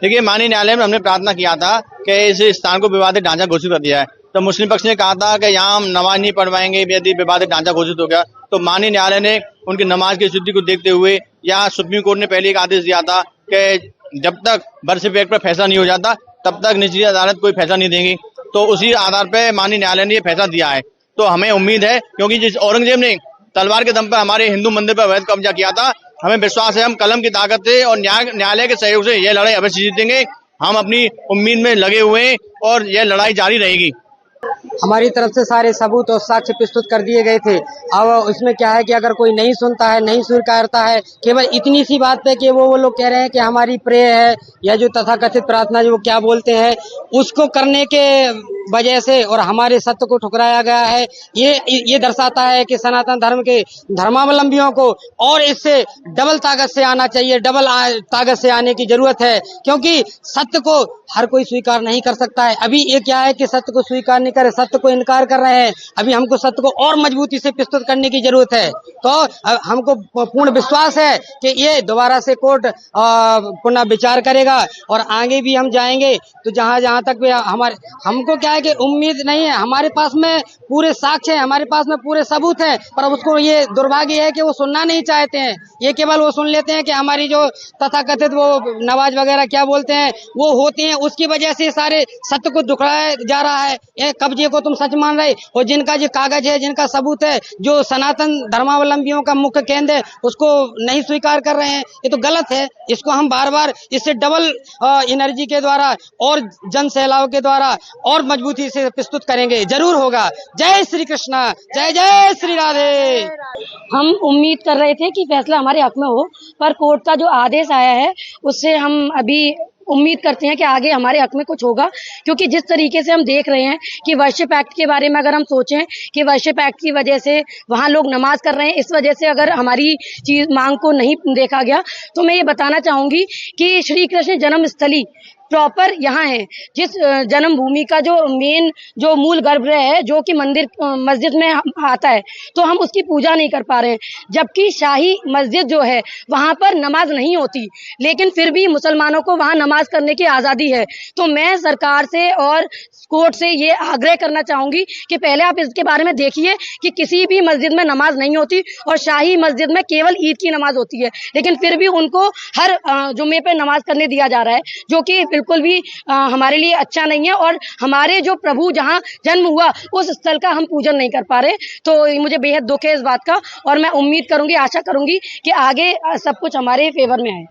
देखिए, माननीय न्यायालय में हमने प्रार्थना किया था कि इस स्थान को विवादित ढांचा घोषित कर दिया है। तो मुस्लिम पक्ष ने कहा था कि यहाँ हम नमाज नहीं पढ़वाएंगे यदि विवादित ढांचा घोषित हो गया। तो माननीय न्यायालय ने उनकी नमाज की स्थिति को देखते हुए, यहाँ सुप्रीम कोर्ट ने पहले एक आदेश दिया था कि जब तक बर्सिफ एक्ट पर फैसला नहीं हो जाता तब तक निचली अदालत कोई फैसला नहीं देंगी। तो उसी आधार पर माननीय न्यायालय ने ये फैसला दिया है। तो हमें उम्मीद है, क्योंकि जिस औरंगजेब ने तलवार के दम पर हमारे हिंदू मंदिर पर अवैध कब्जा किया था, हमें विश्वास है हम कलम की ताकत से और न्यायालय के सहयोग से यह लड़ाई अवश्य जीतेंगे। हम अपनी उम्मीद में लगे हुए हैं और यह लड़ाई जारी रहेगी। हमारी तरफ से सारे सबूत और साक्ष्य प्रस्तुत कर दिए गए थे। अब इसमें क्या है कि अगर कोई नहीं सुनता है, नहीं स्वीकारता है, केवल इतनी सी बात पे कि वो लोग कह रहे हैं कि हमारी प्रेय है या जो तथाकथित प्रार्थना जो वो क्या बोलते हैं उसको करने के वजह से और हमारे सत्य को ठुकराया गया है। ये दर्शाता है कि सनातन धर्म के धर्मावलंबियों को और इससे डबल ताकत से आना चाहिए, डबल ताकत से आने की जरूरत है, क्योंकि सत्य को हर कोई स्वीकार नहीं कर सकता है। अभी ये क्या है कि सत्य को स्वीकार नहीं करे, सत्य को इनकार कर रहे हैं। अभी हमको सत्य को और मजबूती से प्रस्तुत करने की जरूरत है। तो हमको पूर्ण विश्वास है कि ये दोबारा से कोर्ट पुनः विचार करेगा और आगे भी हम जाएंगे। तो जहां तक भी हमको क्या है कि उम्मीद नहीं है, हमारे पास में पूरे साक्ष्य है, हमारे पास में पूरे सबूत हैं, पर उसको ये दुर्भाग्य है कि वो सुनना नहीं चाहते हैं। ये केवल वो सुन लेते हैं कि हमारी जो तथाकथित वो नमाज वगैरह क्या बोलते हैं वो होती हैं, उसकी वजह से सारे सत्य को दुखड़ाया जा रहा है। ये कब्जे को तुम सच मान रहे और जिनका जो कागज है, जिनका सबूत है, जो सनातन धर्मावलंबियों का मुख्य केंद्र है, उसको नहीं स्वीकार कर रहे हैं। ये तो गलत है। इसको हम बार बार इससे डबल एनर्जी के द्वारा और जन सैलाव के द्वारा और मजबूती से प्रस्तुत करेंगे। जरूर होगा। जय श्री कृष्णा, जय जय श्री राधे। हम उम्मीद कर रहे थे कि फैसला हमारे हक में हो, पर कोर्ट का जो आदेश आया है उससे हम अभी उम्मीद करते हैं कि आगे हमारे हक में कुछ होगा, क्योंकि जिस तरीके से हम देख रहे हैं कि वर्शिप एक्ट के बारे में अगर हम सोचें कि वर्शिप एक्ट की वजह से वहाँ लोग नमाज कर रहे हैं, इस वजह से अगर हमारी चीज मांग को नहीं देखा गया, तो मैं ये बताना चाहूंगी कि श्री कृष्ण जन्मस्थली प्रॉपर यहाँ है। जिस जन्मभूमि का जो मेन जो मूल गर्भगृह है, जो कि मंदिर मस्जिद में आता है, तो हम उसकी पूजा नहीं कर पा रहे हैं, जबकि शाही मस्जिद जो है वहाँ पर नमाज नहीं होती, लेकिन फिर भी मुसलमानों को वहाँ नमाज करने की आज़ादी है। तो मैं सरकार से और कोर्ट से ये आग्रह करना चाहूंगी कि पहले आप इसके बारे में देखिए कि किसी भी मस्जिद में नमाज नहीं होती और शाही मस्जिद में केवल ईद की नमाज होती है, लेकिन फिर भी उनको हर जुम्मे पे नमाज करने दिया जा रहा है, जो कि बिल्कुल भी हमारे लिए अच्छा नहीं है। और हमारे जो प्रभु जहाँ जन्म हुआ उस स्थल का हम पूजन नहीं कर पा रहे। तो मुझे बेहद दुख है इस बात का, और मैं उम्मीद करूंगी, आशा करूंगी कि आगे सब कुछ हमारे फेवर में आए।